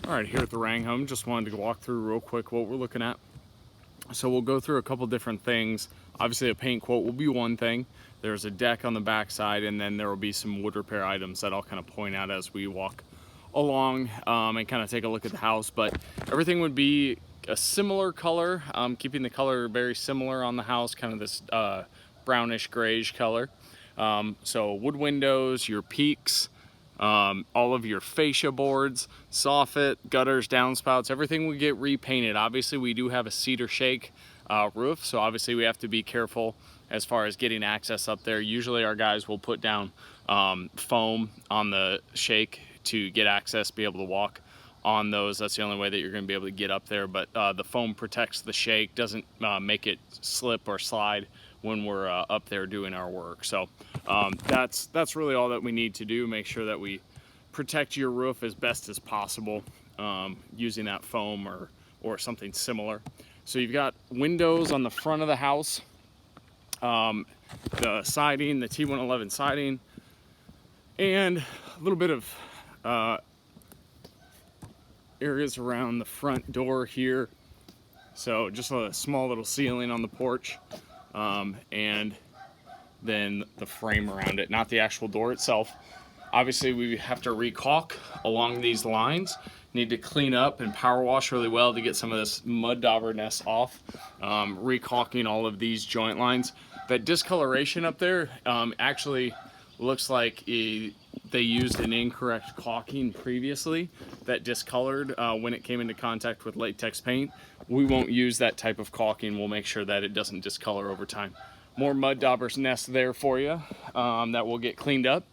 All right, here at the Rang home, just wanted to walk through real quick what we're looking at. So we'll go through a couple different things. Obviously a paint quote will be one thing. There's a deck on the back side, and then there will be some wood repair items that I'll kind of point out as we walk along and kind of take a look at the house. But everything would be a similar color, keeping the color very similar on the house, kind of this brownish grayish color. So wood windows, your peaks, all of your fascia boards, soffit, gutters, downspouts, everything will get repainted. Obviously we do have a cedar shake roof, so obviously we have to be careful as far as getting access up there. Usually our guys will put down foam on the shake to get access, be able to walk on those. That's the only way that you're going to be able to get up there. But the foam protects the shake, doesn't make it slip or slide when we're up there doing our work. So that's really all that we need to do. Make sure that we protect your roof as best as possible using that foam or something similar. So you've got windows on the front of the house, the siding, the T111 siding, and a little bit of areas around the front door here. So just a small little ceiling on the porch, and then the frame around it, not the actual door itself. Obviously we have to re-caulk along these lines. Need to clean up and power wash really well to get some of this mud dauberness off. Re-caulking all of these joint lines. That discoloration up there actually looks like they used an incorrect caulking previously that discolored when it came into contact with latex paint. We won't use that type of caulking. We'll make sure that it doesn't discolor over time. More mud dauberness there for you that will get cleaned up.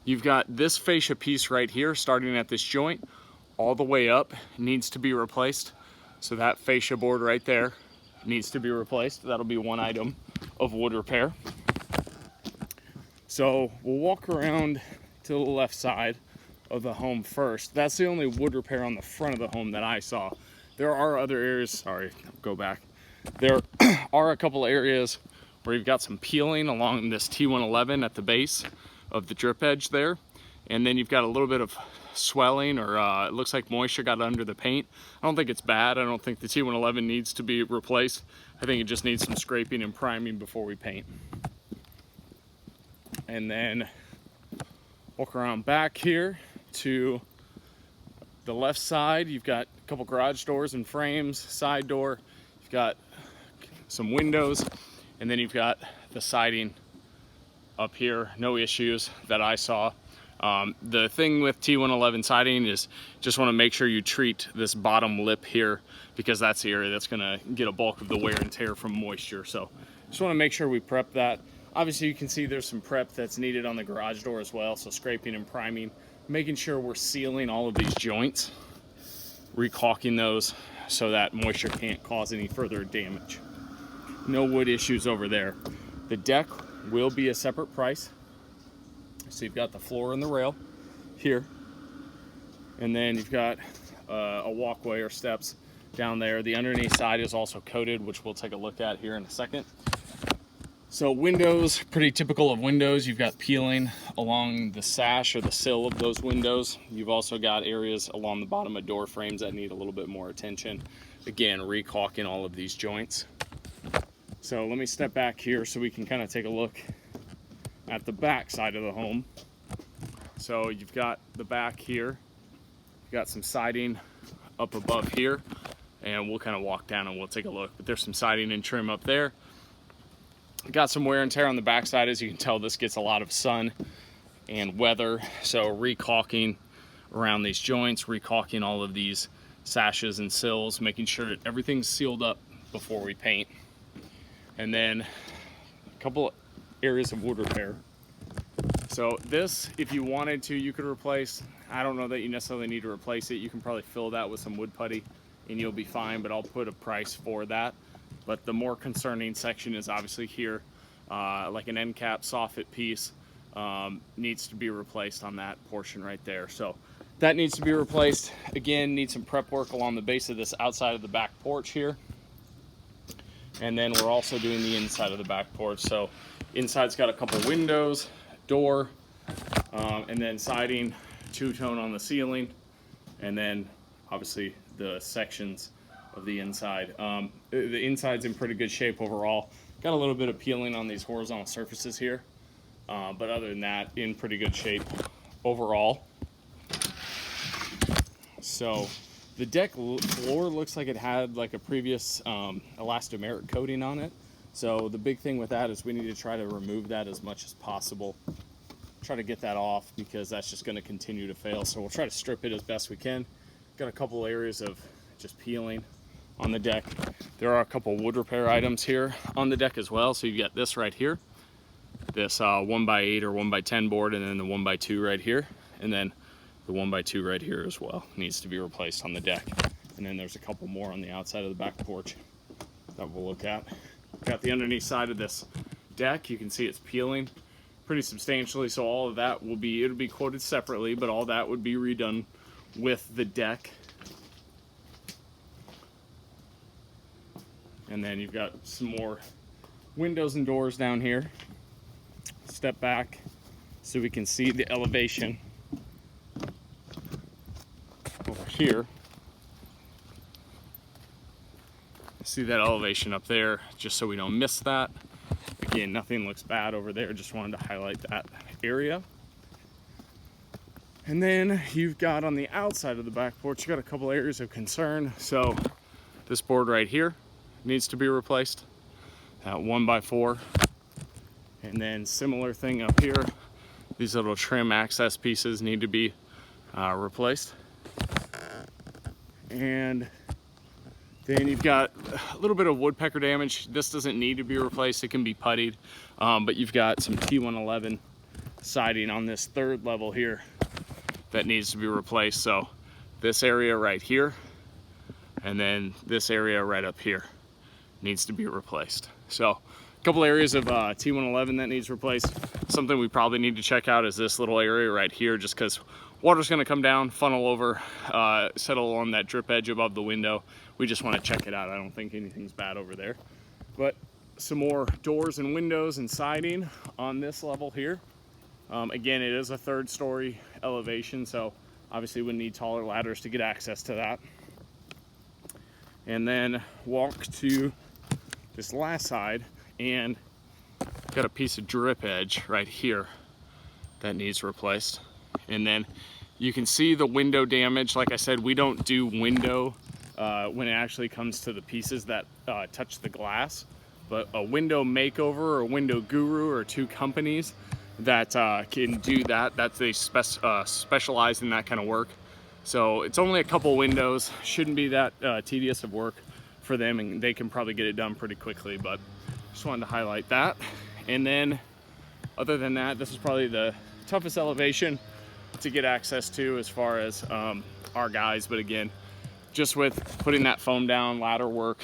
You've got this fascia piece right here starting at this joint all the way up, needs to be replaced. So that fascia board right there needs to be replaced. That'll be one item of wood repair. So we'll walk around to the left side of the home first. That's the only wood repair on the front of the home that I saw. There are other areas, sorry, go back. There are a couple areas where you've got some peeling along this T111 at the base of the drip edge there. And then you've got a little bit of swelling, or it looks like moisture got under the paint. I don't think it's bad. I don't think the T111 needs to be replaced. I think it just needs some scraping and priming before we paint. And then walk around back here to the left side. You've got a couple garage doors and frames, side door. You've got some windows, and then you've got the siding up here. No issues that I saw. The thing with T111 siding is just want to make sure you treat this bottom lip here, because that's the area that's going to get a bulk of the wear and tear from moisture. So just want to make sure we prep that. Obviously you can see there's some prep that's needed on the garage door as well. So scraping and priming, making sure we're sealing all of these joints, re-caulking those so that moisture can't cause any further damage. No wood issues over there. The deck will be a separate price. So you've got the floor and the rail here, and then you've got a walkway or steps down there. The underneath side is also coated, which we'll take a look at here in a second. So windows, pretty typical of windows. You've got peeling along the sash or the sill of those windows. You've also got areas along the bottom of door frames that need a little bit more attention. Again, re-caulking all of these joints. So let me step back here so we can kind of take a look at the back side of the home. So you've got the back here. You've got some siding up above here, and we'll kind of walk down and we'll take a look. But there's some siding and trim up there. Got some wear and tear on the back side. As you can tell, this gets a lot of sun and weather. So re-caulking around these joints, re-caulking all of these sashes and sills, making sure that everything's sealed up before we paint. And then a couple of areas of wood repair. So this, if you wanted to, you could replace. I don't know that you necessarily need to replace it. You can probably fill that with some wood putty and you'll be fine, but I'll put a price for that. But the more concerning section is obviously here, like an end cap soffit piece needs to be replaced on that portion right there. So that needs to be replaced. Again, need some prep work along the base of this outside of the back porch here. And then we're also doing the inside of the back porch. So inside's got a couple windows, door, and then siding, two-tone on the ceiling, and then obviously the sections of the inside. The inside's in pretty good shape overall. Got a little bit of peeling on these horizontal surfaces here, but other than that, in pretty good shape overall. So the deck floor looks like it had like a previous elastomeric coating on it. So the big thing with that is we need to try to remove that as much as possible. Try to get that off because that's just going to continue to fail. So we'll try to strip it as best we can. Got a couple areas of just peeling on the deck. There are a couple wood repair items here on the deck as well. So you got this right here, this 1x8 or 1x10 board, and then the 1x2 right here, and then the 1x2 right here as well needs to be replaced on the deck. And then there's a couple more on the outside of the back porch that we'll look at. Got the underneath side of this deck. You can see it's peeling pretty substantially, so all of that will be, it'll be quoted separately, but all that would be redone with the deck. And then you've got some more windows and doors down here. Step back so we can see the elevation over here. See that elevation up there, just so we don't miss that. Again, nothing looks bad over there, just wanted to highlight that area. And then you've got on the outside of the back porch, you got a couple areas of concern. So this board right here needs to be replaced, that 1x4. And then similar thing up here, these little trim access pieces need to be replaced. And then you've got a little bit of woodpecker damage. This doesn't need to be replaced, it can be puttied. But you've got some T111 siding on this third level here that needs to be replaced. So this area right here, and then this area right up here needs to be replaced. So a couple areas of T111 that needs replaced. Something we probably need to check out is this little area right here, just because water's gonna come down, funnel over, settle on that drip edge above the window. We just wanna check it out. I don't think anything's bad over there. But some more doors and windows and siding on this level here. Again, it is a 3rd story elevation, so obviously we need taller ladders to get access to that. And then walk to this last side, and got a piece of drip edge right here that needs replaced. And then you can see the window damage. Like I said, we don't do window when it actually comes to the pieces that touch the glass, but a window makeover or window guru are 2 companies that can do that. They specialize in that kind of work. So it's only a couple windows, shouldn't be that tedious of work for them, and they can probably get it done pretty quickly, but just wanted to highlight that. And then other than that, this is probably the toughest elevation to get access to as far as our guys. But again, just with putting that foam down, ladder work,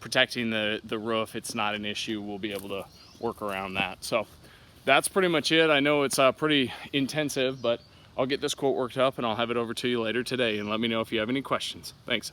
protecting the roof, it's not an issue. We'll be able to work around that. So that's pretty much it. I know it's pretty intensive, but I'll get this quote worked up and I'll have it over to you later today, and let me know if you have any questions. Thanks.